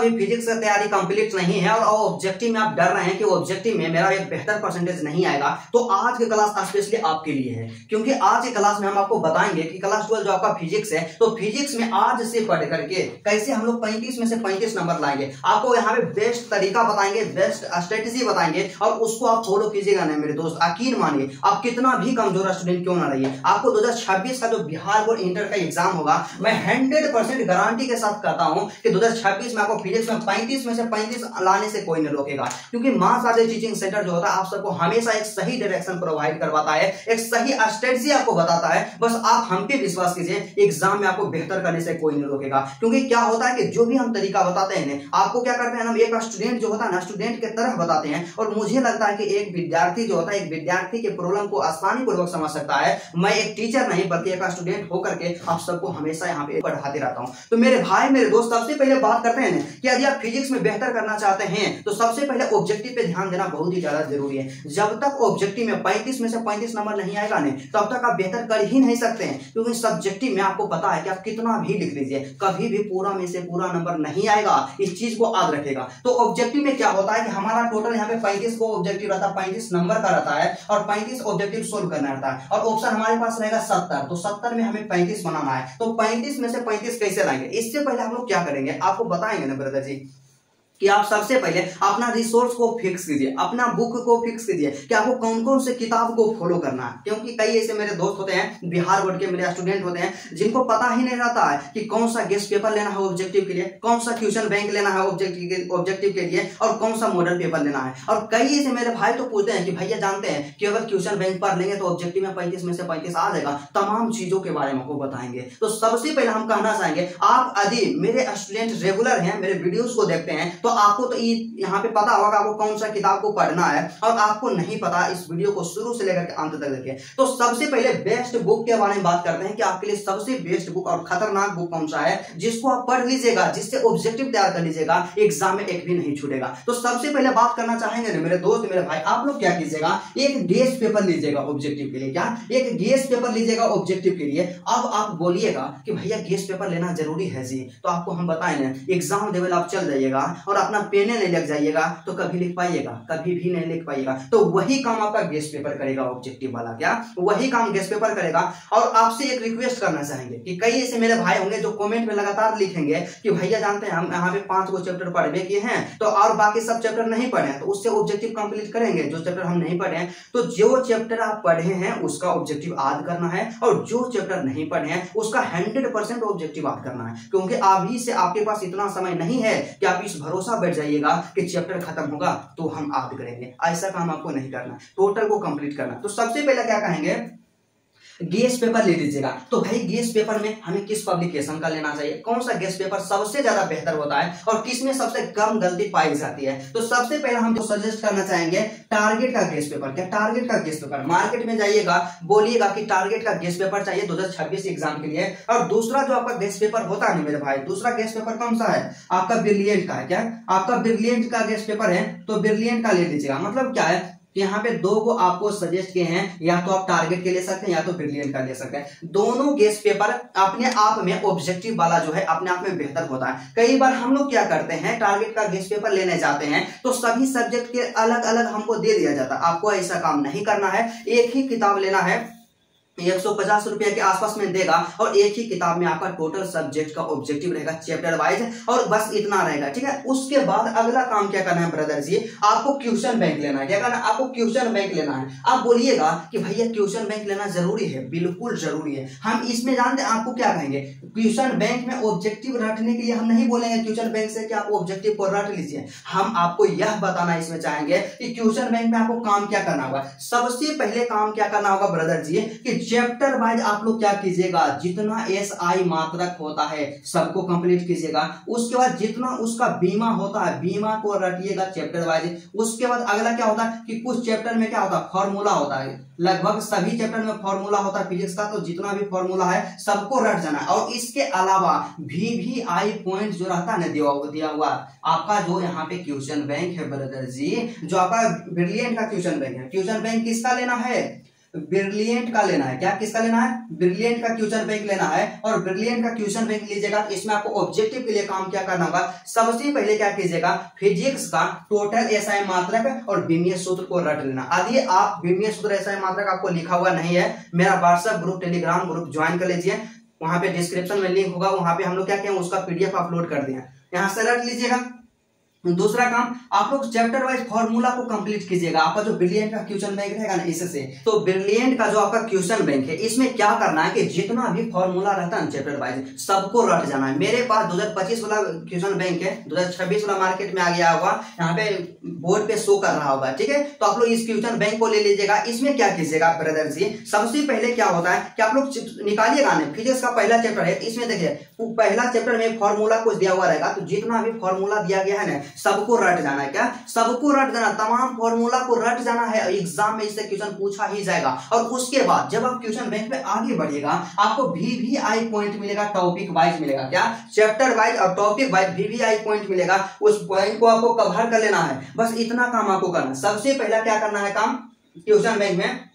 अभी फिजिक्स की तैयारी कंप्लीट नहीं है और ऑब्जेक्टिव में आप डर रहे हैं कि ऑब्जेक्टिव में मेरा एक बेहतर परसेंटेज नहीं आएगा, तो आज की क्लास स्पेशली आपके लिए है। क्योंकि आज की क्लास में हम आपको बताएंगे कि क्लास 12 जो आपका फिजिक्स है, तो फिजिक्स में आज से पढ़ करके कैसे हम लोग 35 में से 35 नंबर लाएंगे। आपको यहाँ पे बेस्ट तरीका बताएंगे, बेस्ट स्ट्रेटेजी बताएंगे और उसको आप फॉलो कीजिएगा ना मेरे दोस्त। यकीन मानिए, आप कितना भी कमजोर स्टूडेंट क्यों ना रहिए, आपको 2026 का जो बिहार बोर्ड इंटर का एग्जाम होगा, मैं 100% गारंटी के साथ कहता हूं कि 2026 में आपको फिजिक्स में 35 में से 35 लाने से कोई नहीं रोकेगा। क्योंकि मास आर्ट टीचिंग सेंटर जो होता है आप सबको हमेशा एक सही डायरेक्शन प्रोवाइड करवाता है, एक सही स्ट्रेटजी आपको बताता है। बस आप हम पे विश्वास कीजिए, एग्जाम में आपको बेहतर करने से कोई नहीं रोकेगा। क्योंकि क्या होता है कि जो भी हम तरीका बताते हैं आपको क्या करते हैं, हम एक स्टूडेंट जो होता है ना, स्टूडेंट के तरह बताते हैं। और मुझे लगता है कि एक विद्यार्थी जो होता है, एक विद्यार्थी के प्रॉब्लम को आसानी पूर्वक समझ सकता है। मैं एक टीचर नहीं बल्कि एक स्टूडेंट होकर के आप सबको हमेशा यहाँ पे पढ़ाते रहता हूँ। तो मेरे भाई मेरे दोस्त, सबसे पहले बात करते हैं कि यदि आप फिजिक्स में बेहतर करना चाहते हैं तो सबसे पहले ऑब्जेक्टिव पे ध्यान देना बहुत ही ज्यादा जरूरी है। जब तक ऑब्जेक्टिव में 35 में से 35 नंबर नहीं आएगा तब तक आप बेहतर कर ही नहीं सकते हैं। क्योंकि सब्जेक्टिव में आपको पता है कि आप कितना भी लिख लीजिए, कभी भी पूरा में से पूरा नंबर नहीं आएगा। इस चीज को याद रखेगा। तो ऑब्जेक्टिव में क्या होता है कि हमारा टोटल यहाँ पे 35 को ऑब्जेक्टिव रहता है, 35 नंबर का रहता है और 35 ऑब्जेक्टिव सोल्व करना रहता है। और ऑप्शन हमारे पास रहेगा 70, तो 70 में हमें 35 बनाना है। तो 35 में से 35 कैसे लाएंगे, इससे पहले हम लोग क्या करेंगे आपको बताएंगे ना ब्रदर जी, कि आप सबसे पहले अपना रिसोर्स को फिक्स कीजिए, अपना बुक को फिक्स कीजिए कि आपको कौन कौन से किताब को फॉलो करना है। क्योंकि कई ऐसे मेरे दोस्त होते हैं, बिहार बोर्ड के मेरे स्टूडेंट होते हैं, जिनको पता ही नहीं रहता है कि कौन सा गेस्ट पेपर लेना है ऑब्जेक्टिव के लिए, कौन सा क्वेश्चन बैंक लेना है ऑब्जेक्टिव के लिए और कौन सा मॉडल पेपर लेना है। और कई ऐसे मेरे भाई तो पूछते हैं कि भैया जानते हैं कि अगर क्वेश्चन बैंक पढ़ लेंगे तो ऑब्जेक्टिव में 35 में से 35 आ जाएगा। तमाम चीजों के बारे में आपको बताएंगे। तो सबसे पहले हम कहना चाहेंगे, आप यदि मेरे स्टूडेंट रेगुलर हैं, मेरे वीडियोस को देखते हैं, तो आपको तो यहाँ पे पता होगा आपको कौन सा किताब को पढ़ना है। और आपको नहीं पता, इस वीडियो को शुरू से लेकर के अंत तक देखिए। तो सबसे पहले बेस्ट बुक के बारे में बात करते हैं कि आपके लिए सबसे बेस्ट बुक और खतरनाक बुक कौन सा है जिसको आप पढ़ लीजिएगा, जिससे ऑब्जेक्टिव तैयार कर लीजिएगा, एग्जाम में एक भी नहीं छूटेगा। तो सबसे पहले बात करना चाहेंगे ना मेरे दोस्त मेरे भाई, आप लोग क्या कीजिएगा, एक गेस्ट पेपर लीजिएगा ऑब्जेक्टिव के लिए। क्या, एक गेस्ट पेपर लीजिएगा ऑब्जेक्टिव के लिए। अब आप बोलिएगा कि भैया गेस्ट पेपर लेना जरूरी है जी, तो आपको हम बताएं ना, एग्जाम लेवल आप चल जाइएगा और अपना पेने नहीं लग जाइएगा तो कभी लिख पाइएगा, कभी भी नहीं लिख पाइएगा। तो वही काम आपका गेस्ट पेपर करेगा ऑब्जेक्टिव वाला, क्या वही काम गेस्ट पेपर करेगा। और आपसे एक रिक्वेस्ट करना चाहेंगे कि कई ऐसे मेरे भाई होंगे जो कमेंट में लगातार लिखेंगे कि भैया जानते हैं हम यहाँ पे 5 गो चैप्टर पढ़े किए हैं तो और बाकी सब चैप्टर नहीं पढ़े हैं, तो उससे ऑब्जेक्टिव कंप्लीट करेंगे। जो चैप्टर हम नहीं पढ़े हैं, तो जो चैप्टर आप पढ़े हैं उसका ऑब्जेक्टिव याद करना है और जो चैप्टर नहीं पढ़े हैं उसका 100% ऑब्जेक्टिव याद करना है। क्योंकि अभी से आपके पास इतना समय नहीं है कि आप इस भरोसा बैठ जाइएगा कि चैप्टर खत्म होगा तो हम याद करेंगे। ऐसा काम आपको नहीं करना, टोटल को कंप्लीट करना। तो सबसे पहले क्या कहेंगे, गेस्ट पेपर ले लीजिएगा। तो भाई गेस्ट पेपर में हमें किस पब्लिकेशन का लेना चाहिए, कौन सा गेस्ट पेपर सबसे ज्यादा बेहतर होता है और किसमें सबसे कम गलती पाई जाती है। तो सबसे पहले हम सजेस्ट करना चाहेंगे टारगेट का गेस्ट पेपर। क्या, टारगेट का गेस्ट पेपर, मार्केट में जाइएगा बोलिएगा कि टारगेट का गेस्ट पेपर चाहिए 2026 एग्जाम के लिए। और दूसरा जो आपका गेस्ट पेपर होता है मेरे भाई, दूसरा गेस्ट पेपर कौन सा है, आपका ब्रिलियंट का है। क्या, आपका ब्रिलियंट का गेस्ट पेपर है तो ब्रिलियंट का ले लीजिएगा। मतलब क्या है, यहाँ पे 2 को आपको सजेस्ट किए हैं, या तो आप टारगेट के ले सकते हैं या तो ब्रिलियंट का ले सकते हैं। दोनों गेस्ट पेपर अपने आप में ऑब्जेक्टिव वाला जो है अपने आप में बेहतर होता है। कई बार हम लोग क्या करते हैं, टारगेट का गेस्ट पेपर लेने जाते हैं तो सभी सब्जेक्ट के अलग अलग हमको दे दिया जाता है। आपको ऐसा काम नहीं करना है, एक ही किताब लेना है, 150 रुपए के आसपास में देगा और एक ही किताब में आपका टोटल सब्जेक्ट का ऑब्जेक्टिव रहेगा चैप्टर वाइज, और बस इतना रहेगा। ठीक है, उसके बाद अगला काम क्या करना है ब्रदर जी, आपको क्वेश्चन बैंक लेना है। क्या करना है, आपको क्वेश्चन बैंक लेना है। आप बोलिएगा कि भैया क्वेश्चन बैंक लेना जरूरी है, बिल्कुल जरूरी है। हम इसमें जानते हैं आपको क्या कहेंगे, क्वेश्चन बैंक में ऑब्जेक्टिव रटने के लिए हम नहीं बोलेंगे क्वेश्चन बैंक से कि आप ऑब्जेक्टिव को रट लीजिए। हम आपको यह बताना इसमें चाहेंगे कि क्वेश्चन बैंक में आपको काम क्या करना होगा। सबसे पहले काम क्या करना होगा ब्रदर जी कि चैप्टर वाइज आप लोग क्या कीजिएगा, जितना SI मात्रक होता है सबको कंप्लीट कीजिएगा। उसके बाद जितना उसका बीमा होता है बीमा को रटिएगा चैप्टर वाइज। उसके बाद अगला क्या होता है कि कुछ चैप्टर में क्या होता है, फॉर्मूला होता है। लगभग सभी चैप्टर में फॉर्मूला होता है फिजिक्स का, तो जितना भी फॉर्मूला है सबको रट जाना है। और इसके अलावा VVI पॉइंट जो रहता है ना दिया हुआ आपका, जो यहाँ पे क्वेश्चन बैंक है ब्रदर जी, जो आपका ब्रिलियंट का क्वेश्चन बैंक है, क्वेश्चन बैंक किसका लेना है, ब्रिलियंट का लेना है। क्या किसका लेना है? ब्रिलियंट का क्वेश्चन बैंक लेना है। और ब्रिलियंट का क्वेश्चन बैंक लीजिएगा तो इसमें आपको ऑब्जेक्टिव के लिए काम क्या करना होगा? सबसे पहले क्या कीजिएगा, फिजिक्स का टोटल एसआई मात्रक और विमीय सूत्र को रट लेना। यदि आप विमीय सूत्र एसआई मात्रक आपको लिखा हुआ नहीं है, मेरा WhatsApp group Telegram group join कर लीजिए, वहां पे डिस्क्रिप्शन में लिंक होगा, वहां पे हम लोग क्या किया उसका पीडीएफ अपलोड कर दिया, यहां से रट लीजिएगा। दूसरा काम, आप लोग चैप्टर वाइज फॉर्मूला को कंप्लीट कीजिएगा। आपका जो ब्रिलियंट का क्वेश्चन बैंक रहेगा ना इससे, तो ब्रिलियंट का जो आपका क्वेश्चन बैंक है इसमें क्या करना है कि जितना भी फॉर्मूला रहता है चैप्टर वाइज सबको रट जाना है। मेरे पास 2025 वाला क्वेश्चन बैंक है, 2026 वाला मार्केट में आ गया होगा, यहाँ पे बोर्ड पे शो कर रहा होगा, ठीक है। तो आप लोग इस क्वेश्चन बैंक को ले लीजिएगा। इसमें क्या कीजिएगा ब्रदर जी, सबसे पहले क्या होता है कि आप लोग निकालिएगा ना, फिजिक्स का पहला चैप्टर है, इसमें देखिए पहला चैप्टर में फॉर्मूला कुछ दिया हुआ रहेगा, तो जितना भी फॉर्मूला दिया गया है ना सबको रट जाना है। क्या सबको रट जाना, तमाम फॉर्मूला को रट जाना है। एग्जाम में इससे क्वेश्चन पूछा ही जाएगा। और उसके बाद जब आप क्वेश्चन बैंक में आगे बढ़िएगा आपको VVI पॉइंट मिलेगा, टॉपिक वाइज मिलेगा। क्या चैप्टर वाइज और टॉपिक वाइज VVI पॉइंट मिलेगा, उस पॉइंट को आपको कवर कर लेना है। बस इतना काम आपको करना है। सबसे पहला क्या करना है काम, क्वेश्चन बैंक में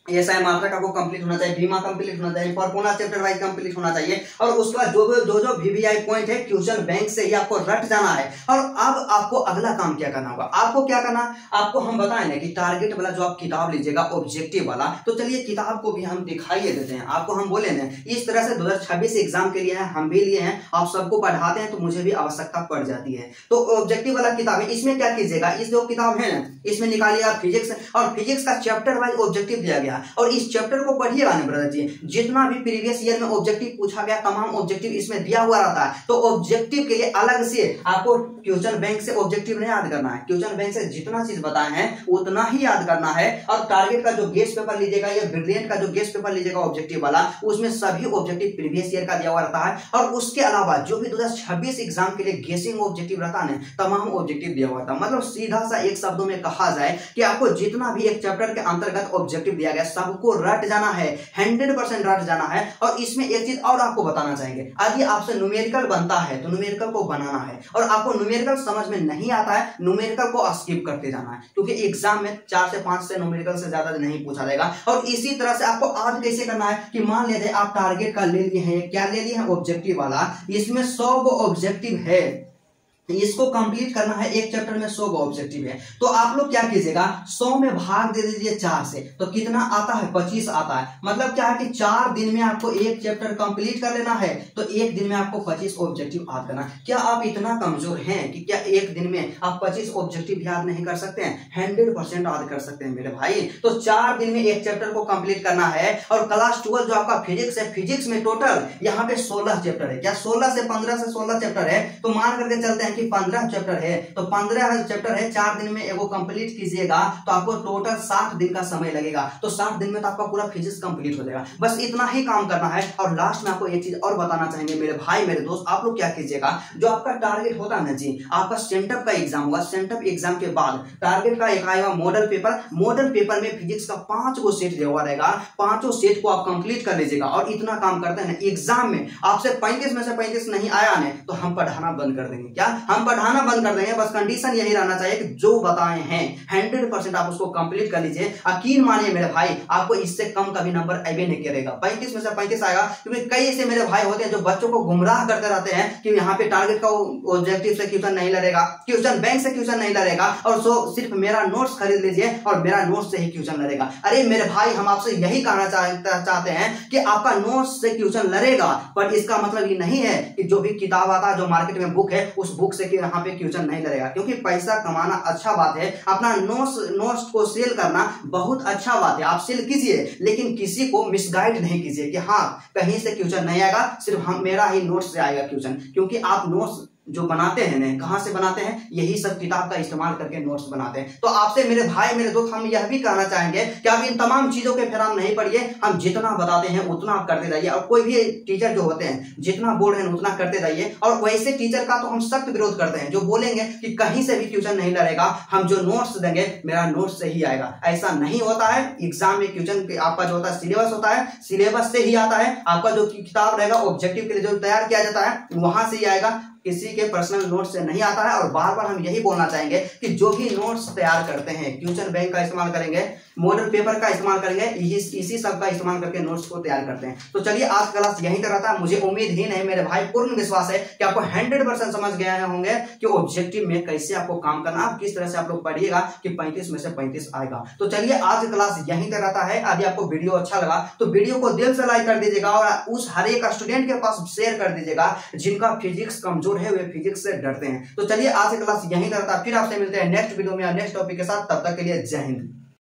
एसआई मात्रक आपको कंप्लीट होना चाहिए, बीमा कंप्लीट होना चाहिए, फॉर्मूला चैप्टर वाइज कंप्लीट होना चाहिए। और उसके बाद जो VVI पॉइंट है क्वेश्चन बैंक से ही आपको रट जाना है। और अब आपको अगला काम क्या करना होगा, आपको क्या करना, आपको हम बताएं ना कि टारगेट वाला जो आप किताब लीजिएगा ऑब्जेक्टिव वाला, तो चलिए किताब को भी हम दिखाइए देते हैं आपको। हम बोले ना इस तरह से 2026 एग्जाम के लिए है, हम भी लिए हैं, आप सबको पढ़ाते हैं, तो मुझे भी आवश्यकता पड़ जाती है। तो ऑब्जेक्टिव वाला किताब है, इसमें क्या कीजिएगा, इस जो किताब है ना इसमें निकालिएगा फिजिक्स, और फिजिक्स का चैप्टर वाइज ऑब्जेक्टिव दिया गया। और इस चैप्टर को पढ़िएगा ना ब्रदर जी, जितना भी प्रीवियस ईयर में ऑब्जेक्टिव पूछा गया तमाम ऑब्जेक्टिव इसमें दिया हुआ रहता है। तो ऑब्जेक्टिव के लिए अलग से आपको क्वेश्चन बैंक से ऑब्जेक्टिव नहीं याद करना है, क्वेश्चन बैंक से जितना चीज बताए हैं उतना ही याद करना है। और टारगेट का जो गेस्ट पेपर लीजिएगा या ब्रिलियंट का जो गेस्ट पेपर लीजिएगा ऑब्जेक्टिव वाला, उसमें सभी ऑब्जेक्टिव प्रीवियस ईयर का दिया हुआ रहता है। और उसके अलावा जो भी 2026 एग्जाम के लिए गेसिंग ऑब्जेक्टिव रहता है तमाम ऑब्जेक्टिव दिया हुआ था। मतलब सीधा सा एक शब्दों में कहा जाए कि आपको जितना भी एक चैप्टर के अंतर्गत ऑब्जेक्टिव दिया गया सबको रट जाना है, 100% रट जाना है। और इसमें एक चीज और आपको बताना चाहेंगे, यदि आपसे न्यूमेरिकल बनता है तो न्यूमेरिकल को बनाना है, और आपको न्यूमेरिकल समझ में नहीं आता है न्यूमेरिकल को स्किप करते जाना है, क्योंकि एग्जाम में 4 से 5 से न्यूमेरिकल से ज्यादा नहीं पूछा जाएगा। और इसी तरह से आपको आज कैसे करना है कि मान लीजिए आप टारगेट का ले लिए हैं, क्या ले लिए हैं ऑब्जेक्टिव वाला, इसमें 100 ऑब्जेक्टिव है, इसको कंप्लीट करना है। एक चैप्टर में 100 ऑब्जेक्टिव है, तो आप लोग क्या कीजिएगा 100 में भाग दे दीजिए 4 से, तो कितना आता है 25 आता है। मतलब क्या है कि 4 दिन में आपको एक चैप्टर कंप्लीट कर लेना है, तो एक दिन में आपको 25 ऑब्जेक्टिव याद करना। क्या आप इतना कमजोर हैं कि क्या एक दिन में आप 25 ऑब्जेक्टिव याद नहीं कर सकते हैं? 100% याद कर सकते हैं मेरे भाई। तो 4 दिन में एक चैप्टर को कंप्लीट करना है। और क्लास 12 जो आपका फिजिक्स है, फिजिक्स में टोटल यहाँ पे 16 चैप्टर है। क्या 16 से 15 से 16 चैप्टर है, तो मान करके चलते हैं कि 15 चैप्टर है, तो 15 चैप्टर है, 4 दिन में एगो कंप्लीट कीजिएगा तो आपको टोटल 60 दिन का समय लगेगा। तो 60 दिन में तो आपका पूरा फिजिक्स कंप्लीट हो जाएगा। बस इतना ही काम करना है। और लास्ट में आपको एक चीज और बताना चाहेंगे मेरे भाई मेरे दोस्त, आप लोग क्या कीजिएगा, जो आपका टारगेट होता है ना जी, आपका सेंटअप का एग्जाम होगा, सेंटअप एग्जाम के बाद टारगेट का एक आएगा मॉडल पेपर। मॉडल पेपर में फिजिक्स का 5 गो सेट दिया हुआ रहेगा, 5 सेट को आप कंप्लीट कर लीजिएगा। और इतना काम करते हैं ना, एग्जाम में आपसे 35 में से 35 नहीं आया ना, तो हम पढ़ाना बंद कर देंगे। क्या हम पढ़ाना बंद कर देंगे? बस कंडीशन यही रहना चाहिए कि जो बताए हैं 100% आप उसको कंप्लीट कर लीजिए। यकीन मानिए मेरे भाई, आपको इससे कम कभी नंबर अबे नहीं करेगा, 35 में से 35 आएगा। क्योंकि कई ऐसे मेरे भाई होते हैं जो बच्चों को गुमराह करते रहते हैं कि यहाँ पे टारगेट का ऑब्जेक्टिव से क्वेश्चन नहीं लड़ेगा, क्वेश्चन बैंक से क्वेश्चन नहीं लड़ेगा, और सिर्फ मेरा नोट्स खरीद लीजिए और मेरा नोट्स से ही क्वेश्चन लड़ेगा। अरे मेरे भाई, हम आपसे यही कहना चाहते हैं कि आपका नोट्स से क्वेश्चन लड़ेगा, पर इसका मतलब ये नहीं है कि जो भी किताब आता है, जो मार्केट में बुक है, उस बुक से यहाँ पे क्वेश्चन नहीं लड़ेगा। क्योंकि पैसा कमाना अच्छा बात है, अपना नोट्स को सेल करना बहुत अच्छा बात है, आप सेल कीजिए, लेकिन किसी को मिसगाइड नहीं कीजिए कि हाँ कहीं से क्वेश्चन नहीं आएगा, सिर्फ मेरा ही नोट्स से आएगा क्वेश्चन। क्योंकि आप नोट्स जो बनाते हैं ना, कहां से बनाते हैं? यही सब किताब का इस्तेमाल करके नोट्स बनाते हैं। तो आपसे मेरे भाई मेरे दोस्त हम यह भी कहना चाहेंगे कि आप इन तमाम चीजों के फिर नहीं पड़िए, हम जितना बताते हैं उतना आप करते जाइए। और कोई भी टीचर जो होते हैं जितना बोल रहे हैं उतना करते जाइए। और वैसे टीचर का तो हम सख्त विरोध करते हैं जो बोलेंगे कि कहीं से भी क्वेश्चन नहीं लड़ेगा, हम जो नोट्स देंगे मेरा नोट्स से ही आएगा। ऐसा नहीं होता है। एग्जाम में क्वेश्चन आपका जो होता है सिलेबस होता है, सिलेबस से ही आता है। आपका जो किताब रहेगा ऑब्जेक्टिव के लिए जो तैयार किया जाता है वहां से ही आएगा, किसी के पर्सनल नोट्स से नहीं आता है। और बार बार हम यही बोलना चाहेंगे कि जो भी नोट्स तैयार करते हैं क्वेश्चन बैंक का इस्तेमाल करेंगे, मॉडल पेपर का इस्तेमाल करेंगे, इसी सब का इस्तेमाल करके नोट्स को तैयार करते हैं। तो चलिए आज क्लास यहीं तक रहता है। मुझे उम्मीद ही नहीं, मेरे भाई पूर्ण विश्वास है कि आपको 100% समझ गए होंगे कि ऑब्जेक्टिव में कैसे आपको काम करना, आप किस तरह से आप लोग पढ़िएगा कि 35 में से 35 आएगा। तो चलिए आज की क्लास यहीं तक रहता है। यदि आपको वीडियो अच्छा लगा तो वीडियो को दिल से लाइक कर दीजिएगा और उस हर एक स्टूडेंट के पास शेयर कर दीजिएगा जिनका फिजिक्स कमजोर है, वे फिजिक्स से डरते हैं। तो चलिए आज की क्लास यहीं तक रहता है। फिर आपसे मिलते हैं नेक्स्ट वीडियो में नेक्स्ट टॉपिक के साथ। तब तक के लिए जय हिंद।